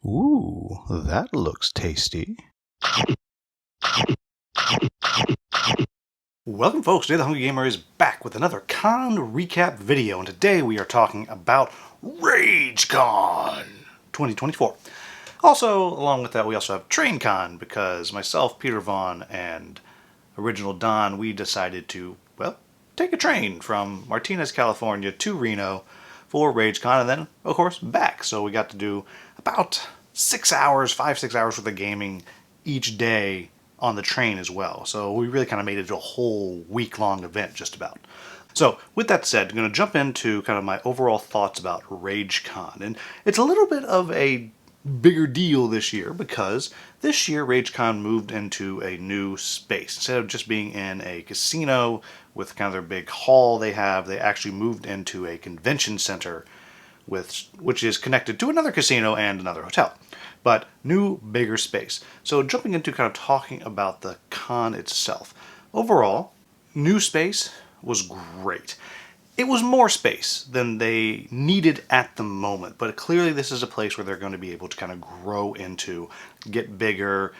Ooh, that looks tasty. Welcome folks, today the Hungry Gamer is back with another con recap video, and today we are talking about RAGECon 2024. Also, along with that, we also have TrainCon, because myself, Peter Vaughn, and Original Don, we decided to, well, take a train from Martinez, California to Reno for RAGECon, and then, of course, back. So we got to do about 6 hours, 5-6 hours worth of gaming each day on the train as well. So we really kind of made it a whole week-long event, just about. So with that said, I'm going to jump into kind of my overall thoughts about RAGECon. And it's a little bit of a bigger deal this year because this year RAGECon moved into a new space. Instead of just being in a casino with kind of their big hall they have, they actually moved into a convention center which is connected to another casino and another hotel. But new, bigger space. So jumping into kind of talking about the con itself. Overall, new space was great. It was more space than they needed at the moment, but clearly this is a place where they're going to be able to kind of grow into, get bigger.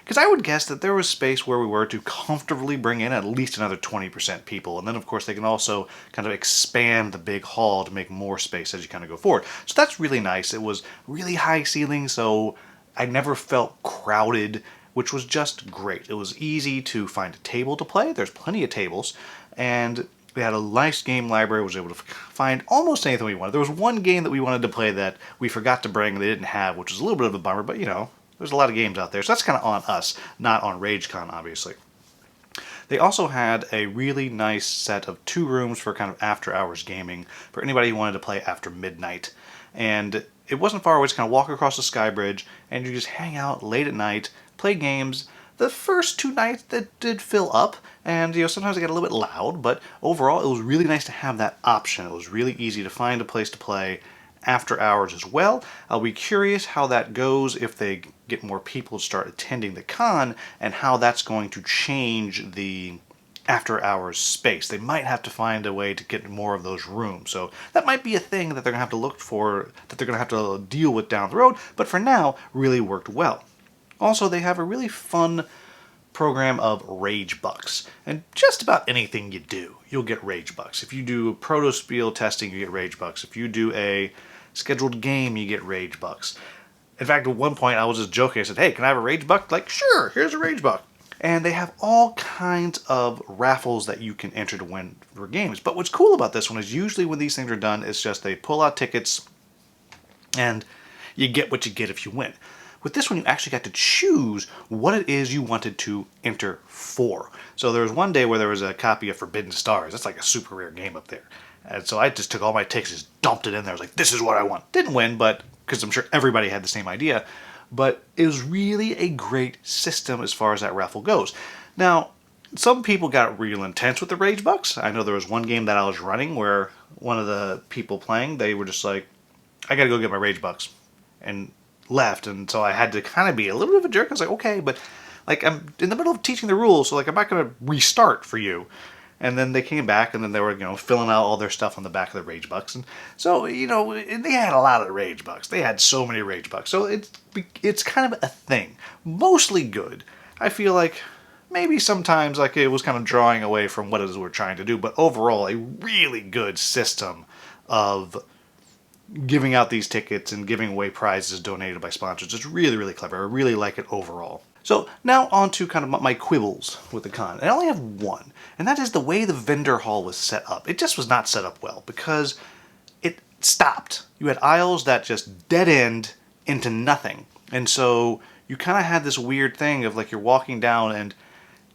Because I would guess that there was space where we were to comfortably bring in at least another 20% people. And then, of course, they can also kind of expand the big hall to make more space as you kind of go forward. So that's really nice. It was really high ceiling, so I never felt crowded, which was just great. It was easy to find a table to play. There's plenty of tables. And we had a nice game library. I was able to find almost anything we wanted. There was one game that we wanted to play that we forgot to bring and they didn't have, which was a little bit of a bummer, but you know, there's a lot of games out there, so that's kind of on us, not on RAGECon, obviously. They also had a really nice set of 2 rooms for kind of after-hours gaming for anybody who wanted to play after midnight. And it wasn't far away, just kind of walk across the sky bridge, and you just hang out late at night, play games. The first 2 nights that did fill up, and you know sometimes it got a little bit loud, but overall it was really nice to have that option. It was really easy to find a place to play after hours as well. I'll be curious how that goes if they get more people to start attending the con and how that's going to change the after hours space. They might have to find a way to get more of those rooms. So that might be a thing that they're going to have to look for, that they're going to have to deal with down the road, but for now really worked well. Also, they have a really fun program of Rage Bucks. And just about anything you do, you'll get Rage Bucks. If you do proto-spiel testing, you get Rage Bucks. If you do a scheduled game, you get Rage Bucks. In fact, at one point I was just joking. I said, hey, can I have a Rage Buck? Like, sure, here's a Rage Buck. And they have all kinds of raffles that you can enter to win for games. But what's cool about this one is usually when these things are done, it's just they pull out tickets and you get what you get if you win. With this one, you actually got to choose what it is you wanted to enter for. So there was one day where there was a copy of Forbidden Stars. That's like a super rare game up there. And so I just took all my tickets, just dumped it in there. I was like, this is what I want. Didn't win, but because I'm sure everybody had the same idea. But it was really a great system as far as that raffle goes. Now, some people got real intense with the Rage Bucks. I know there was one game that I was running where one of the people playing, they were just like, I gotta go get my Rage Bucks. And left, and so I had to kind of be a little bit of a jerk. I was like, okay, but like I'm in the middle of teaching the rules, so like I'm not going to restart for you. And then they came back, and then they were, you know, filling out all their stuff on the back of the Rage Bucks, and so you know, they had a lot of Rage Bucks. They had so many Rage Bucks, so it's kind of a thing. Mostly good. I feel like maybe sometimes like it was kind of drawing away from what it is we're trying to do, but overall a really good system of giving out these tickets and giving away prizes donated by sponsors. It's really, really clever. I really like it overall. So now on to kind of my quibbles with the con. And I only have one, and that is the way the vendor hall was set up. It just was not set up well because it stopped. You had aisles that just dead end into nothing. And so you kind of had this weird thing of like you're walking down, and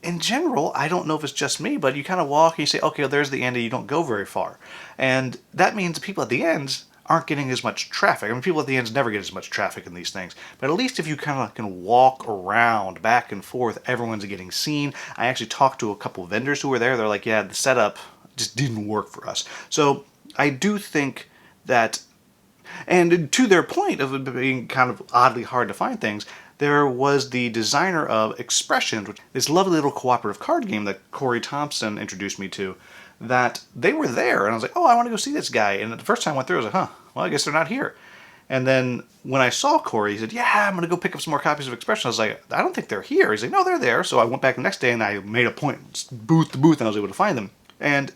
in general, I don't know if it's just me, but you kind of walk and you say, okay, well, there's the end, and you don't go very far. And that means people at the ends aren't getting as much traffic. I mean, people at the ends never get as much traffic in these things. But at least if you kind of can walk around back and forth, everyone's getting seen. I actually talked to a couple of vendors who were there. They're like, yeah, the setup just didn't work for us. So I do think that, and to their point of it being kind of oddly hard to find things, there was the designer of Expressions, which is this lovely little cooperative card game that Corey Thompson introduced me to, that they were there. And I was like, oh, I want to go see this guy. And the first time I went through, I was like, huh, well, I guess they're not here. And then when I saw Corey, he said, yeah, I'm going to go pick up some more copies of Expression. I was like, I don't think they're here. He's like, no, they're there. So I went back the next day and I made a point, booth to booth, and I was able to find them. And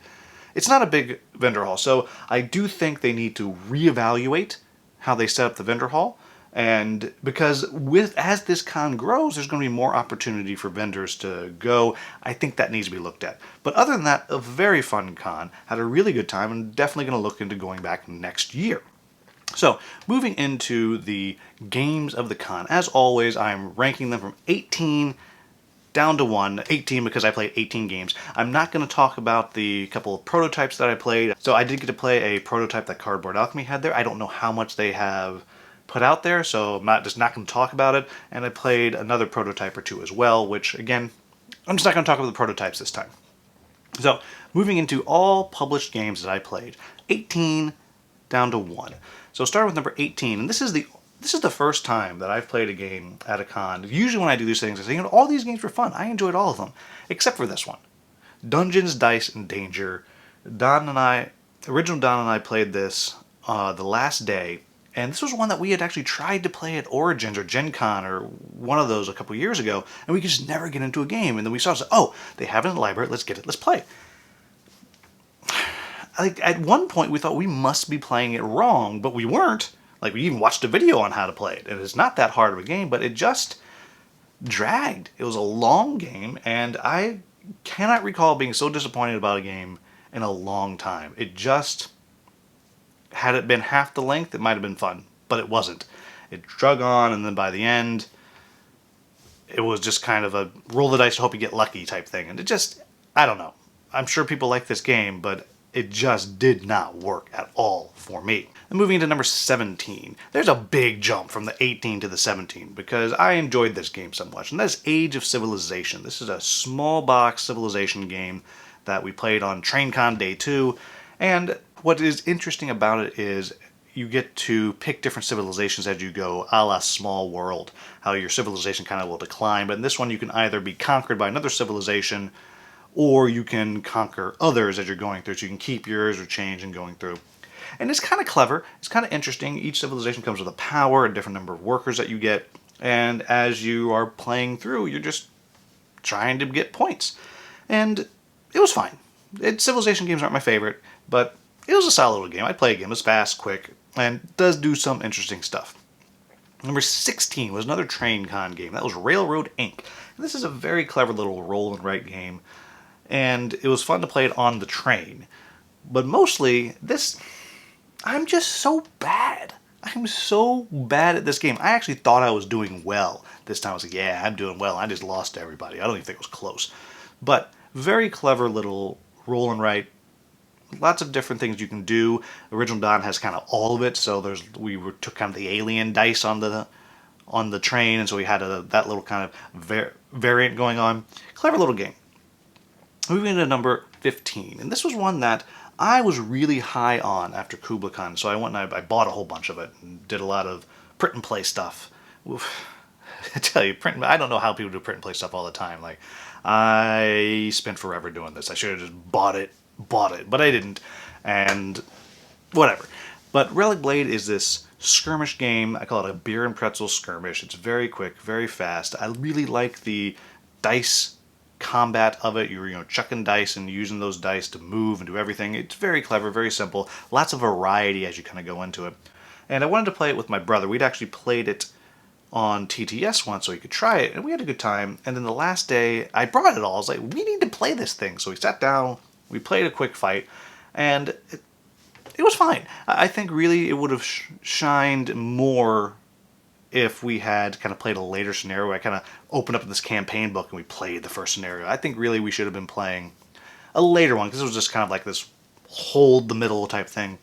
it's not a big vendor hall. So I do think they need to reevaluate how they set up the vendor hall. And because as this con grows, there's going to be more opportunity for vendors to go. I think that needs to be looked at. But other than that, a very fun con. Had a really good time and definitely going to look into going back next year. So, moving into the games of the con. As always, I'm ranking them from 18 down to 1. 18 because I played 18 games. I'm not going to talk about the couple of prototypes that I played. So I did get to play a prototype that Cardboard Alchemy had there. I don't know how much they have put out there, so I'm just not going to talk about it. And I played another prototype or two as well, which, again, I'm just not going to talk about the prototypes this time. So, moving into all published games that I played. 18 down to 1. So start with number 18, and this is the first time that I've played a game at a con. Usually when I do these things, I say, all these games were fun. I enjoyed all of them, except for this one. Dungeons, Dice, and Danger. Original Don and I played this the last day, and this was one that we had actually tried to play at Origins or Gen Con or one of those a couple years ago, and we could just never get into a game. And then we saw, oh, they have it in the library, let's get it, let's play. Like, at one point we thought we must be playing it wrong, but we weren't. Like, we even watched a video on how to play it, and it's not that hard of a game, but it just dragged. It was a long game, and I cannot recall being so disappointed about a game in a long time. It just, had it been half the length, it might have been fun, but it wasn't. It drug on, and then by the end, it was just kind of a roll the dice, hope you get lucky type thing, and it just, I don't know. I'm sure people like this game, but it just did not work at all for me. And moving into number 17, there's a big jump from the 18 to the 17 because I enjoyed this game so much, and that's Age of Civilization. This is a small box civilization game that we played on TrainCon Day 2, and what is interesting about it is you get to pick different civilizations as you go, a la Small World, how your civilization kind of will decline, but in this one you can either be conquered by another civilization or you can conquer others as you're going through, so you can keep yours or change and going through. And it's kind of clever, it's kind of interesting. Each civilization comes with a power, a different number of workers that you get, and as you are playing through, you're just trying to get points. And it was fine. Civilization games aren't my favorite, but it was a solid little game. I'd play a game. It was fast, quick, and does do some interesting stuff. Number 16 was another TrainCon game. That was Railroad Inc. And this is a very clever little roll and write game, and it was fun to play it on the train. But mostly, I'm just so bad. I'm so bad at this game. I actually thought I was doing well. This time I was like, yeah, I'm doing well. I just lost to everybody. I don't even think it was close. But very clever little roll and write. Lots of different things you can do. Original Dawn has kind of all of it. So took kind of the alien dice on the train, and so we had that little kind of variant going on. Clever little game. Moving into number 15, and this was one that I was really high on after Kubla Khan, so I went and I bought a whole bunch of it and did a lot of print and play stuff. Oof. I tell you, I don't know how people do print and play stuff all the time. Like, I spent forever doing this. I should have just bought it, but I didn't, and whatever. But Relic Blade is this skirmish game. I call it a beer and pretzel skirmish. It's very quick, very fast. I really like the dice combat of it. You're chucking dice and using those dice to move and do everything. It's very clever, very simple. Lots of variety as you kind of go into it. And I wanted to play it with my brother. We'd actually played it on TTS once so he could try it, and we had a good time. And then the last day, I brought it all. I was like, we need to play this thing. So we sat down, we played a quick fight, and it was fine. I think really it would have shined more if we had kind of played a later scenario. I kind of opened up this campaign book and we played the first scenario. I think really we should have been playing a later one, because it was just kind of like this hold the middle type thing.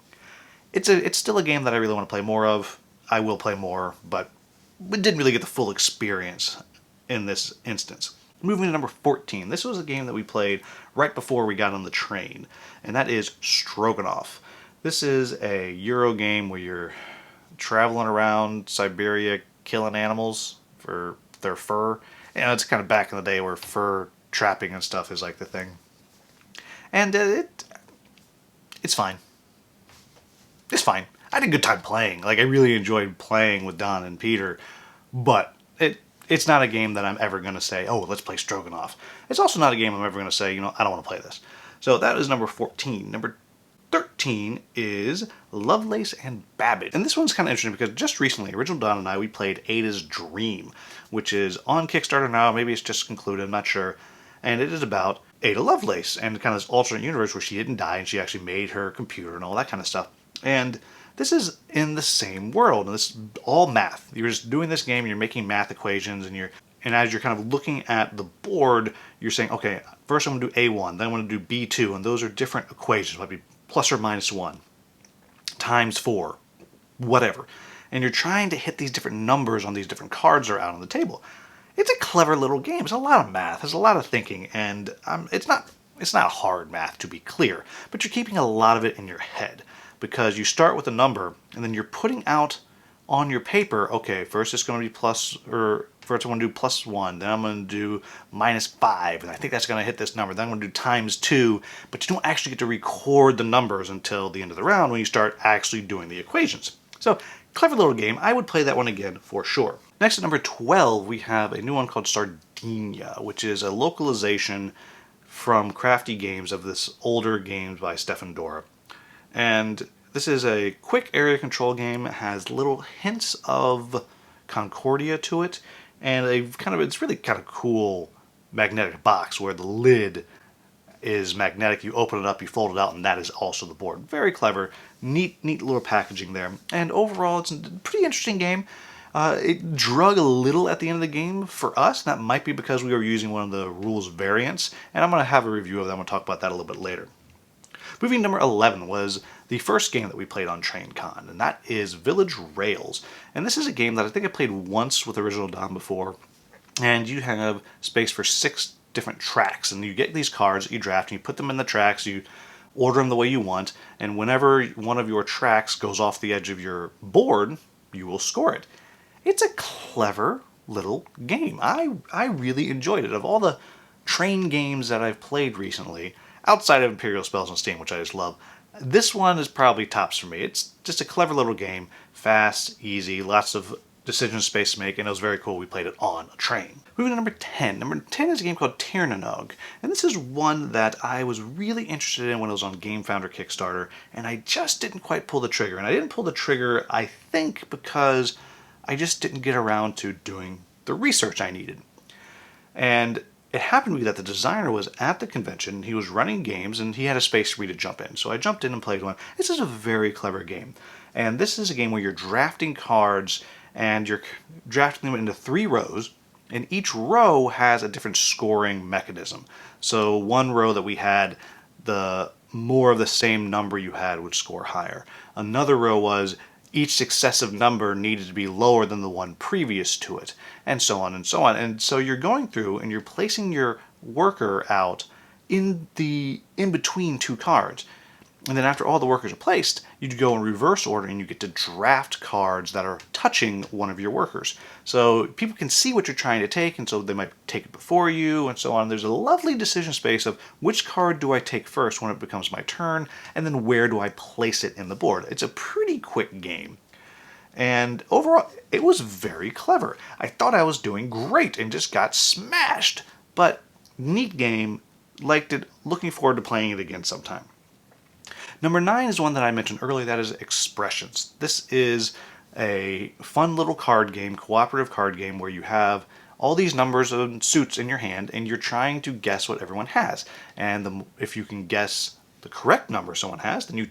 It's still a game that I really want to play more of. I will play more, but we didn't really get the full experience in this instance. Moving to number 14. This was a game that we played right before we got on the train, and that is Stroganoff. This is a Euro game where you're traveling around Siberia killing animals for their fur. It's kind of back in the day where fur trapping and stuff is like the thing. And it's fine. It's fine. I had a good time playing. Like, I really enjoyed playing with Don and Peter, but it's not a game that I'm ever going to say, oh, let's play Stroganoff. It's also not a game I'm ever going to say, I don't want to play this. So that is number 14. Number 13 is Lovelace and Babbage. And this one's kind of interesting because just recently, Original Don and I, we played Ada's Dream, which is on Kickstarter now. Maybe it's just concluded, I'm not sure. And it is about Ada Lovelace and kind of this alternate universe where she didn't die and she actually made her computer and all that kind of stuff. And this is in the same world, and this is all math. You're just doing this game, you're making math equations, and as you're kind of looking at the board, you're saying, okay, first I'm going to do A1, then I'm going to do B2, and those are different equations. It might be plus or minus 1, times 4, whatever. And you're trying to hit these different numbers on these different cards that are out on the table. It's a clever little game. It's a lot of math. There's a lot of thinking, and it's not hard math, to be clear, but you're keeping a lot of it in your head because you start with a number, and then you're putting out on your paper, okay, first it's going to be first I'm going to do plus 1, then I'm going to do minus 5, and I think that's going to hit this number. Then I'm going to do times 2, but you don't actually get to record the numbers until the end of the round when you start actually doing the equations. So, clever little game. I would play that one again for sure. Next at number 12, we have a new one called Sardinia, which is a localization from Crafty Games of this older games by Stefan Dora. And this is a quick area control game. It has little hints of Concordia to it, and it's really kind of cool magnetic box where the lid is magnetic. You open it up, you fold it out, and that is also the board. Very clever, neat little packaging there. And overall, it's a pretty interesting game. It drug a little at the end of the game for us. That might be because we were using one of the rules variants, and I'm going to have a review of that. I'm going to talk about that a little bit later. Movie number 11 was the first game that we played on TrainCon, and that is Village Rails. And this is a game that I think I played once with Original Don before, and you have space for 6 different tracks, and you get these cards that you draft, and you put them in the tracks, you order them the way you want, and whenever one of your tracks goes off the edge of your board, you will score it. It's a clever little game. I really enjoyed it. Of all the train games that I've played recently, outside of Imperial Spells on Steam, which I just love, this one is probably tops for me. It's just a clever little game, fast, easy, lots of decision space to make, and it was very cool. We played it on a train. Moving to number 10. Number 10 is a game called Tirnanog, and this is one that I was really interested in when it was on Game Founder Kickstarter, and I just didn't quite pull the trigger. And I didn't pull the trigger, I think, because I just didn't get around to doing the research I needed. And it happened to be that the designer was at the convention, he was running games, and he had a space for me to jump in. So I jumped in and played one. This is a very clever game. And this is a game where you're drafting cards, and you're drafting them into 3 rows, and each row has a different scoring mechanism. So one row that we had, the more of the same number you had would score higher. Another row was each successive number needed to be lower than the one previous to it, and so on and so on. And so you're going through and you're placing your worker out in between 2 cards. And then after all the workers are placed, you go in reverse order and you get to draft cards that are touching one of your workers. So people can see what you're trying to take, and so they might take it before you, and so on. There's a lovely decision space of which card do I take first when it becomes my turn, and then where do I place it in the board. It's a pretty quick game. And overall, it was very clever. I thought I was doing great and just got smashed. But neat game, liked it, looking forward to playing it again sometime. Number 9 is one that I mentioned earlier, that is Expressions. This is a fun little card game, cooperative card game, where you have all these numbers and suits in your hand, and you're trying to guess what everyone has. And if you can guess the correct number someone has, then they'll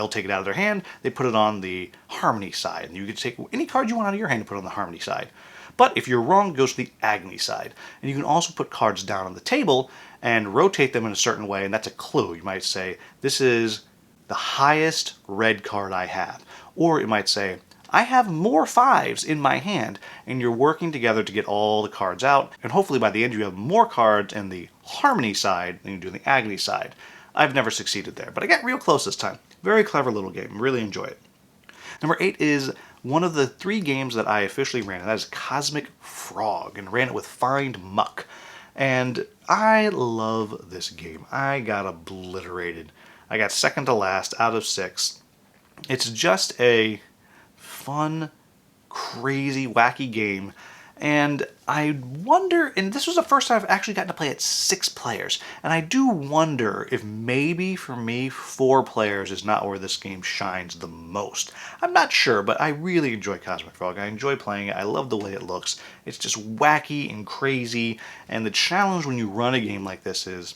take it out of their hand, they put it on the harmony side, and you can take any card you want out of your hand and put it on the harmony side. But if you're wrong, it goes to the agony side. And you can also put cards down on the table and rotate them in a certain way, and that's a clue. You might say, this is the highest red card I have. Or it might say, I have more 5s in my hand, and you're working together to get all the cards out, and hopefully by the end you have more cards in the harmony side than you do in the agony side. I've never succeeded there, but I got real close this time. Very clever little game. Really enjoy it. Number 8 is one of the 3 games that I officially ran, and that is Cosmic Frog, and ran it with Find Muck. And I love this game. I got obliterated. I got second to last out of 6. It's just a fun, crazy, wacky game. And I wonder, and this was the first time I've actually gotten to play it 6 players, and I do wonder if maybe for me 4 players is not where this game shines the most. I'm not sure, but I really enjoy Cosmic Frog. I enjoy playing it. I love the way it looks. It's just wacky and crazy, and the challenge when you run a game like this is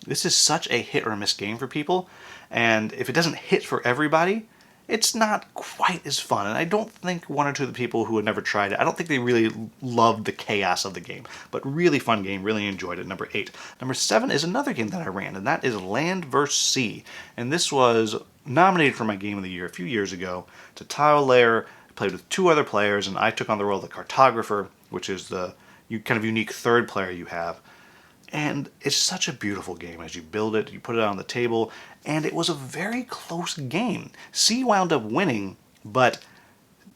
such a hit or miss game for people, and if it doesn't hit for everybody, it's not quite as fun. And I don't think 1 or 2 of the people who had never tried it, I don't think they really loved the chaos of the game. But really fun game, really enjoyed it. Number 8. Number 7 is another game that I ran, and that is Land vs. Sea. And this was nominated for my Game of the Year a few years ago. It's a tile layer. I played with 2 other players, and I took on the role of the cartographer, which is the kind of unique third player you have. And it's such a beautiful game as you build it, you put it on the table, and it was a very close game. C wound up winning, but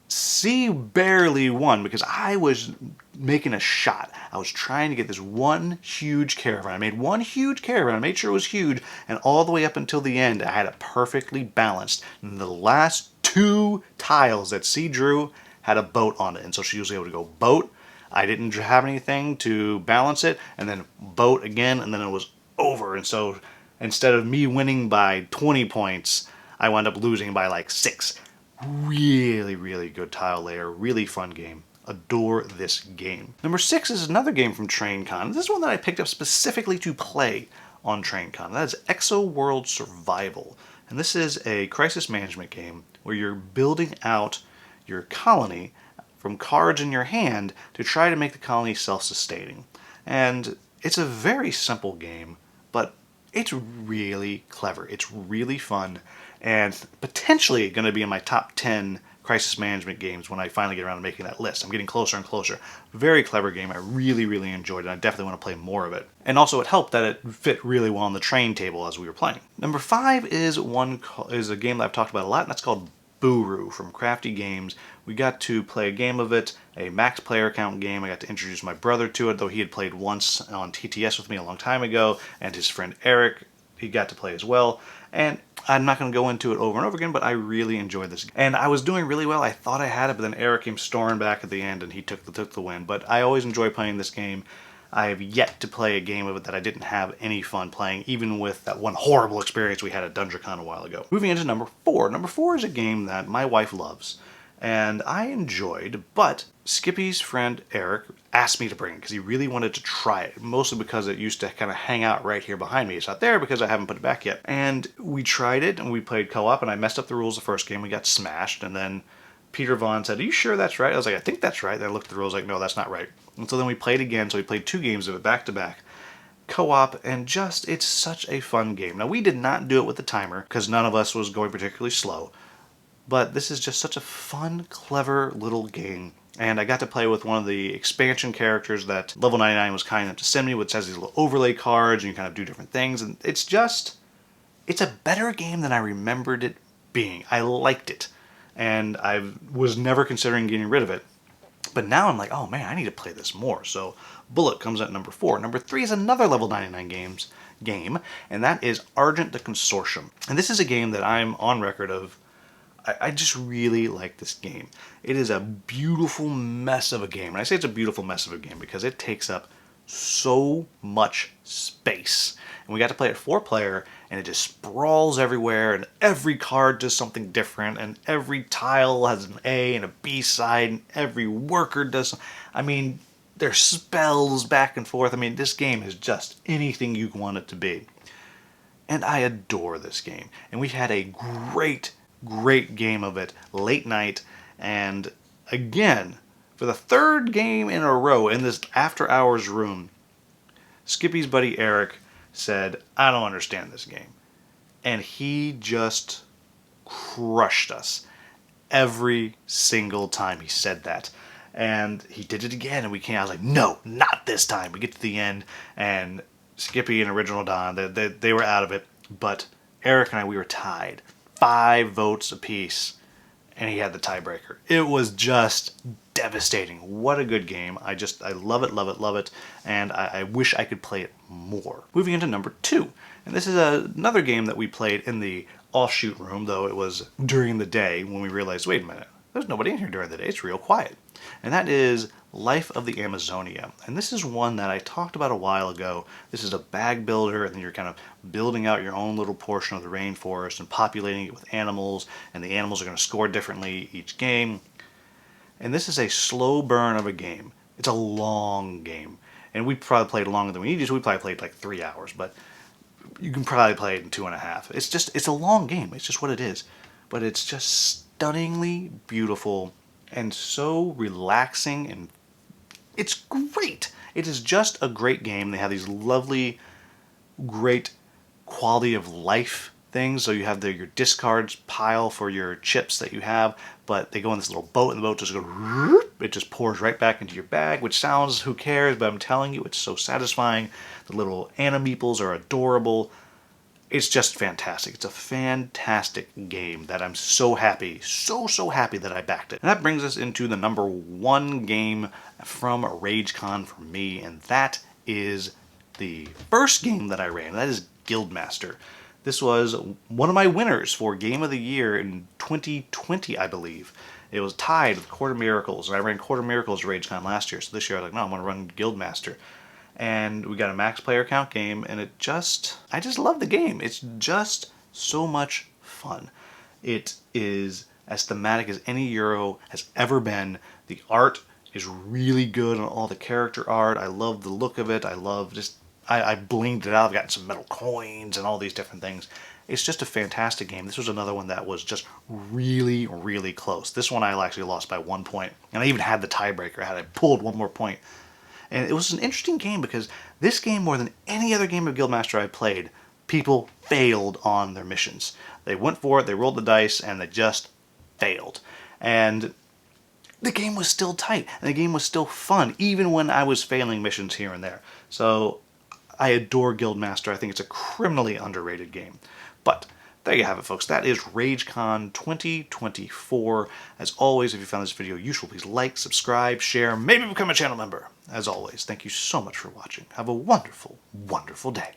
C barely won because I was making a shot. I was trying to get this one huge caravan. I made one huge caravan, I made sure it was huge, and all the way up until the end, I had it perfectly balanced. And the last 2 tiles that C drew had a boat on it, and so she was able to go boat. I didn't have anything to balance it, and then boat again, and then it was over. And so instead of me winning by 20 points, I wound up losing by like 6. Really, really good tile layer, really fun game. Adore this game. Number 6 is another game from TrainCon. This is one that I picked up specifically to play on TrainCon. That is Exo World Survival. And this is a crisis management game where you're building out your colony from cards in your hand to try to make the colony self-sustaining. And it's a very simple game, but it's really clever. It's really fun, and potentially going to be in my top 10 crisis management games when I finally get around to making that list. I'm getting closer and closer. Very clever game. I really, really enjoyed it. I definitely want to play more of it. And also it helped that it fit really well on the train table as we were playing. Number 5 is a game that I've talked about a lot, and that's called Buru from Crafty Games. We got to play a game of it, a max player count game. I got to introduce my brother to it, though he had played once on TTS with me a long time ago, and his friend Eric, he got to play as well. And I'm not going to go into it over and over again, but I really enjoyed this. And I was doing really well. I thought I had it, but then Eric came storming back at the end, and he took the win. But I always enjoy playing this game. I have yet to play a game of it that I didn't have any fun playing, even with that one horrible experience we had at DungeonCon a while ago. Moving into number 4. Number 4 is a game that my wife loves, and I enjoyed, but Skippy's friend Eric asked me to bring it because he really wanted to try it, mostly because it used to kind of hang out right here behind me. It's not there because I haven't put it back yet. And we tried it, and we played co-op, and I messed up the rules the first game. We got smashed, and then Peter Vaughn said, "Are you sure that's right?" I was like, "I think that's right." Then I looked at the rules like, "No, that's not right." And so then we played again, so we played 2 games of it back to back. Co-op, and just, it's such a fun game. Now, we did not do it with the timer, because none of us was going particularly slow. But this is just such a fun, clever little game. And I got to play with one of the expansion characters that Level 99 was kind enough to send me, which has these little overlay cards, and you kind of do different things. And it's a better game than I remembered it being. I liked it. And I was never considering getting rid of it. But now I'm like, oh man, I need to play this more. So Bullet comes at number 4. Number 3 is another Level 99 game, and that is Argent the Consortium. And this is a game that I'm on record of, I just really like this game. It is a beautiful mess of a game. And I say it's a beautiful mess of a game because it takes up so much space. And we got to play it 4-player, and it just sprawls everywhere, and every card does something different, and every tile has an A and a B side, and every worker does something. I mean, there's spells back and forth. I mean, this game is just anything you want it to be. And I adore this game. And we had a great, great game of it late night, and again, for the 3rd game in a row in this after-hours room, Skippy's buddy Eric said, "I don't understand this game." And he just crushed us every single time he said that. And he did it again, and I was like, "No, not this time." We get to the end, and Skippy and Original Don, they were out of it, but Eric and I, we were tied. 5 votes apiece, and he had the tiebreaker. It was just devastating. What a good game. I love it, love it, love it, and I wish I could play it more. Moving into number 2, and this is another game that we played in the offshoot room, though it was during the day when we realized, wait a minute, there's nobody in here during the day, it's real quiet. And that is Life of the Amazonia. And this is one that I talked about a while ago. This is a bag builder, and then you're kind of building out your own little portion of the rainforest and populating it with animals, and the animals are going to score differently each game. And this is a slow burn of a game. It's a long game. And we probably played longer than we needed to. We probably played like 3 hours, but you can probably play it in 2.5. It's a long game. It's just what it is. But it's just stunningly beautiful and so relaxing, and it's great. It is just a great game. They have these lovely, great quality of life things. So you have your discards pile for your chips that you have, but they go in this little boat, and the boat just goes, it just pours right back into your bag, which sounds, who cares, but I'm telling you, it's so satisfying. The little animeeples are adorable. It's just fantastic. It's a fantastic game that I'm so happy, so happy that I backed it. And that brings us into the #1 game from RageCon for me, and that is the first game that I ran. That is Guildmaster. This was one of my winners for Game of the Year in 2020, I believe. It was tied with Quarter Miracles, and I ran Quarter Miracles at RageCon last year, so this year I was like, no, I'm going to run Guildmaster. And we got a max player count game, and I just love the game. It's just so much fun. It is as thematic as any Euro has ever been. The art is really good on all the character art. I love the look of it. I love just, I blinged it out. I've gotten some metal coins and all these different things. It's just a fantastic game. This was another one that was just really close. This one I actually lost by 1 point, and I even had the tiebreaker. Had I pulled one more point. And it was an interesting game because this game, more than any other game of Guildmaster I played, people failed on their missions. They went for it, they rolled the dice, and they just failed. And the game was still tight, and the game was still fun, even when I was failing missions here and there. So I adore Guildmaster. I think it's a criminally underrated game. But there you have it, folks. That is RageCon 2024. As always, if you found this video useful, please like, subscribe, share, maybe become a channel member. As always, thank you so much for watching. Have a wonderful, wonderful day.